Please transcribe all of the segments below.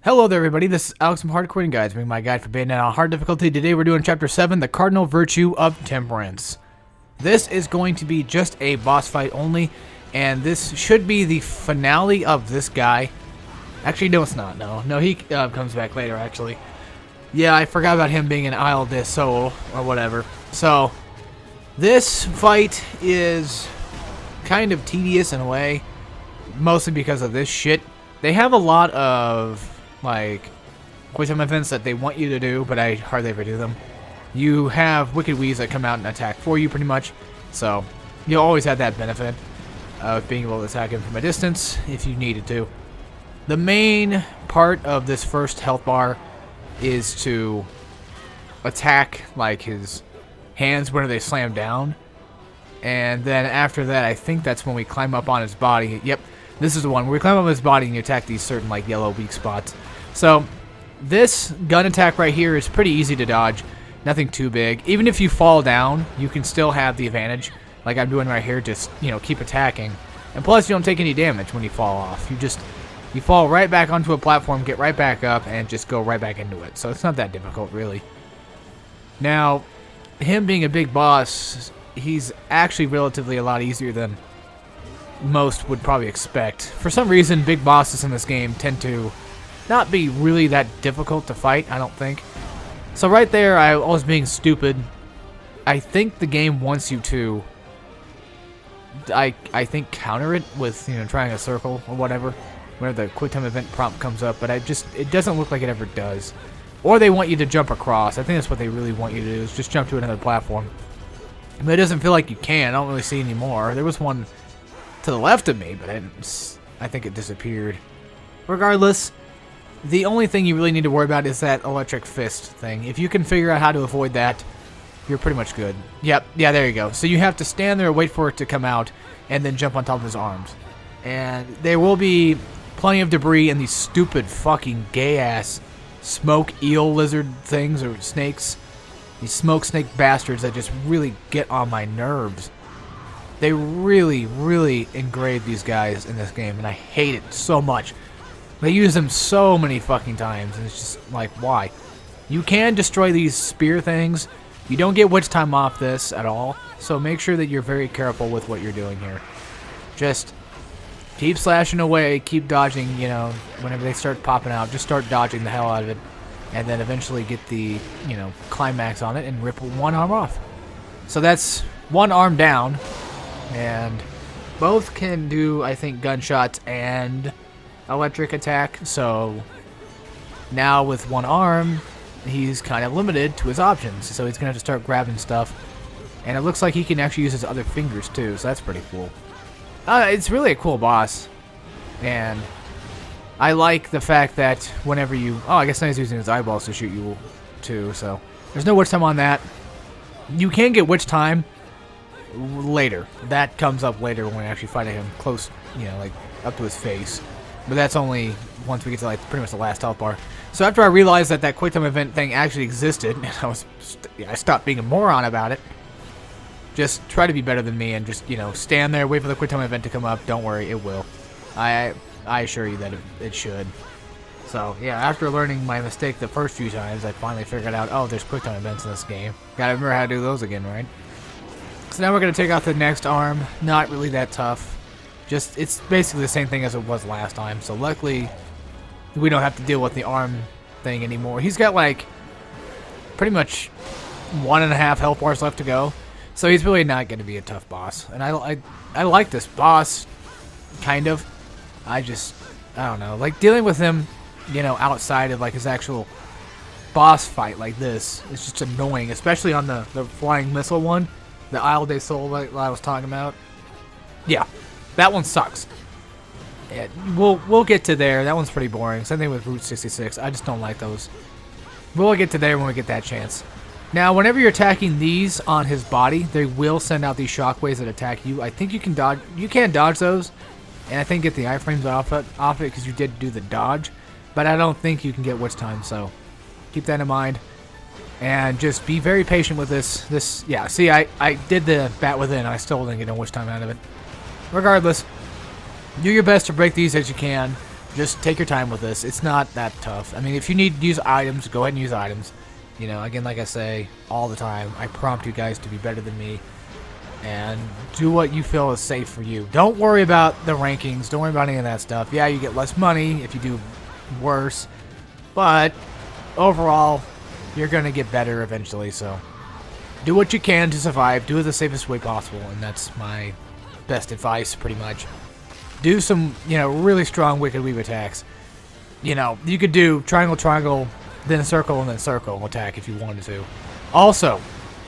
Hello there, everybody. This is Alex from Hardcorian Guides, bringing my guide for Bayonetta on hard difficulty. Today we're doing Chapter 7, the Cardinal Virtue of Temperance. This is going to be just a boss fight only, and this should be the finale of this guy. Actually, no, it's not. No, he comes back later, actually. Yeah, I forgot about him being an Isle de Sol, or whatever. So, this fight is kind of tedious in a way, mostly because of this shit. They have a lot of like quick time events that they want you to do, but I hardly ever do them. You have Wicked Wees that come out and attack for you pretty much, so you'll always have that benefit of being able to attack him from a distance if you needed to. The main part of this first health bar is to attack like his hands when they slam down, and then after that I think that's when we climb up on his body. Yep, this is the one where we climb up his body and you attack these certain like yellow weak spots. So this gun attack right here is pretty easy to dodge. Nothing too big. Even if you fall down, you can still have the advantage. Like I'm doing right here, just, keep attacking. And plus you don't take any damage when you fall off. You fall right back onto a platform, get right back up, and just go right back into it. So it's not that difficult, really. Now, him being a big boss, he's actually relatively a lot easier than most would probably expect. For some reason, big bosses in this game tend to not be really that difficult to fight, I don't think. So right there, I was being stupid. I think the game wants you to, I think, counter it with, trying a circle or whatever, whenever the quick time event prompt comes up, but it doesn't look like it ever does. Or they want you to jump across. I think that's what they really want you to do, is just jump to another platform. But it doesn't feel like you can. I don't really see any more. There was one to the left of me, but I think it disappeared. Regardless, the only thing you really need to worry about is that electric fist thing. If you can figure out how to avoid that, you're pretty much good. Yep, yeah, there you go. So you have to stand there, wait for it to come out, and then jump on top of his arms. And there will be plenty of debris and these stupid fucking gay-ass smoke eel lizard things or snakes. These smoke snake bastards that just really get on my nerves. They really, really engrave these guys in this game, and I hate it so much. They use them so many fucking times, and it's just like, why? You can destroy these spear things. You don't get witch time off this at all, so make sure that you're very careful with what you're doing here. Just keep slashing away, keep dodging, whenever they start popping out, just start dodging the hell out of it, and then eventually get the, climax on it and rip one arm off. So that's one arm down, and both can do, I think, gunshots and electric attack, so now with one arm he's kind of limited to his options, so he's gonna have to start grabbing stuff, and it looks like he can actually use his other fingers too, so that's pretty cool. It's really a cool boss, and I like the fact that whenever you I guess now he's using his eyeballs to shoot you too, so there's no witch time on that. You can get witch time later. That comes up later when we actually fight him close, like up to his face. But that's only once we get to like pretty much the last health bar. So after I realized that that quick time event thing actually existed, and I stopped being a moron about it. Just try to be better than me and just, stand there, wait for the quick time event to come up. Don't worry, it will. I assure you that it should. So yeah, after learning my mistake the first few times, I finally figured out, oh, there's quick time events in this game. Gotta remember how to do those again, right? So now we're gonna take out the next arm. Not really that tough. Just, it's basically the same thing as it was last time, so luckily we don't have to deal with the arm thing anymore. He's got like pretty much 1.5 health bars left to go, so he's really not going to be a tough boss. And I like this boss, kind of. I don't know, like dealing with him, outside of like his actual boss fight like this is just annoying, especially on the flying missile one, the Isle de Sol that I was talking about. Yeah. That one sucks. Yeah, we'll get to there. That one's pretty boring. Same thing with Route 66. I just don't like those. We'll get to there when we get that chance. Now, whenever you're attacking these on his body, they will send out these shockwaves that attack you. I think you can dodge. You can dodge those, and I think get the iframes off it because you did do the dodge. But I don't think you can get witch time. So keep that in mind, and just be very patient with this. Yeah. See, I did the bat within. I still didn't get no witch time out of it. Regardless, do your best to break these as you can. Just take your time with this. It's not that tough. I mean, if you need to use items, go ahead and use items. You know, again, like I say all the time, I prompt you guys to be better than me. And do what you feel is safe for you. Don't worry about the rankings. Don't worry about any of that stuff. Yeah, you get less money if you do worse. But overall, you're going to get better eventually. So do what you can to survive. Do it the safest way possible. And that's my best advice, pretty much. Do some, you know, really strong Wicked Weave attacks. You know, you could do triangle, triangle, then circle, and then circle attack if you wanted to. Also,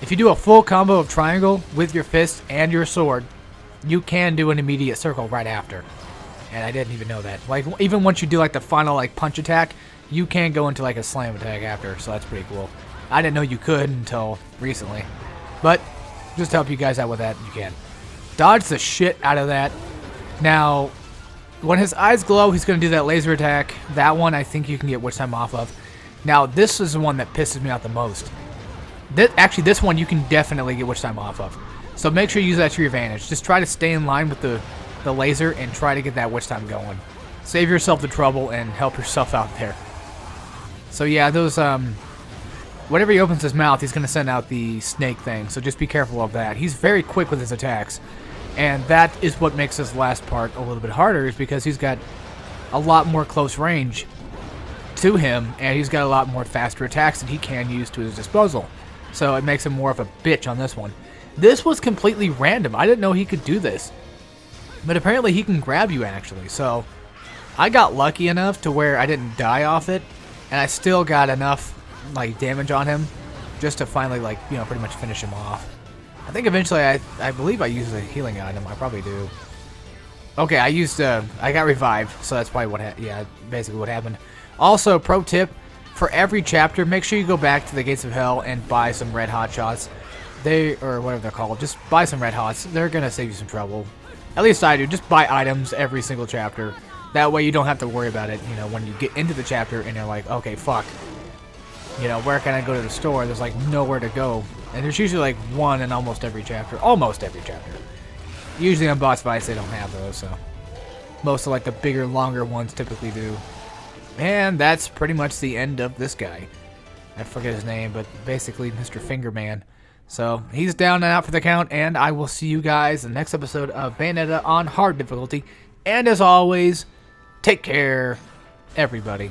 if you do a full combo of triangle with your fist and your sword, you can do an immediate circle right after. And I didn't even know that. Like, even once you do like the final like punch attack, you can go into like a slam attack after, so that's pretty cool. I didn't know you could until recently. But just to help you guys out with that, you can. Dodge the shit out of that. Now, when his eyes glow, he's going to do that laser attack. That one I think you can get witch time off of. Now, this is the one that pisses me off the most. Actually, this one you can definitely get witch time off of. So make sure you use that to your advantage. Just try to stay in line with the laser and try to get that witch time going. Save yourself the trouble and help yourself out there. So yeah, those whenever he opens his mouth, he's going to send out the snake thing. So just be careful of that. He's very quick with his attacks. And that is what makes this last part a little bit harder, is because he's got a lot more close range to him, and he's got a lot more faster attacks that he can use to his disposal. So it makes him more of a bitch on this one. This was completely random. I didn't know he could do this. But apparently he can grab you, actually. So I got lucky enough to where I didn't die off it, and I still got enough like damage on him just to finally, like, you know, pretty much finish him off. I think eventually I believe I used a healing item. I probably do. Okay, I got revived, so that's probably basically what happened. Also, pro tip, for every chapter, make sure you go back to the Gates of Hell and buy some red hot shots. Or whatever they're called, just buy some red hots. They're gonna save you some trouble. At least I do. Just buy items every single chapter. That way you don't have to worry about it, you know, when you get into the chapter and you're like, okay, fuck. You know, where can I go to the store? There's like nowhere to go. And there's usually like one in almost every chapter. Almost every chapter. Usually on boss fights they don't have those, so. Most of like the bigger, longer ones typically do. And that's pretty much the end of this guy. I forget his name, but basically Mr. Fingerman. So he's down and out for the count, and I will see you guys in the next episode of Bayonetta on hard difficulty. And as always, take care, everybody.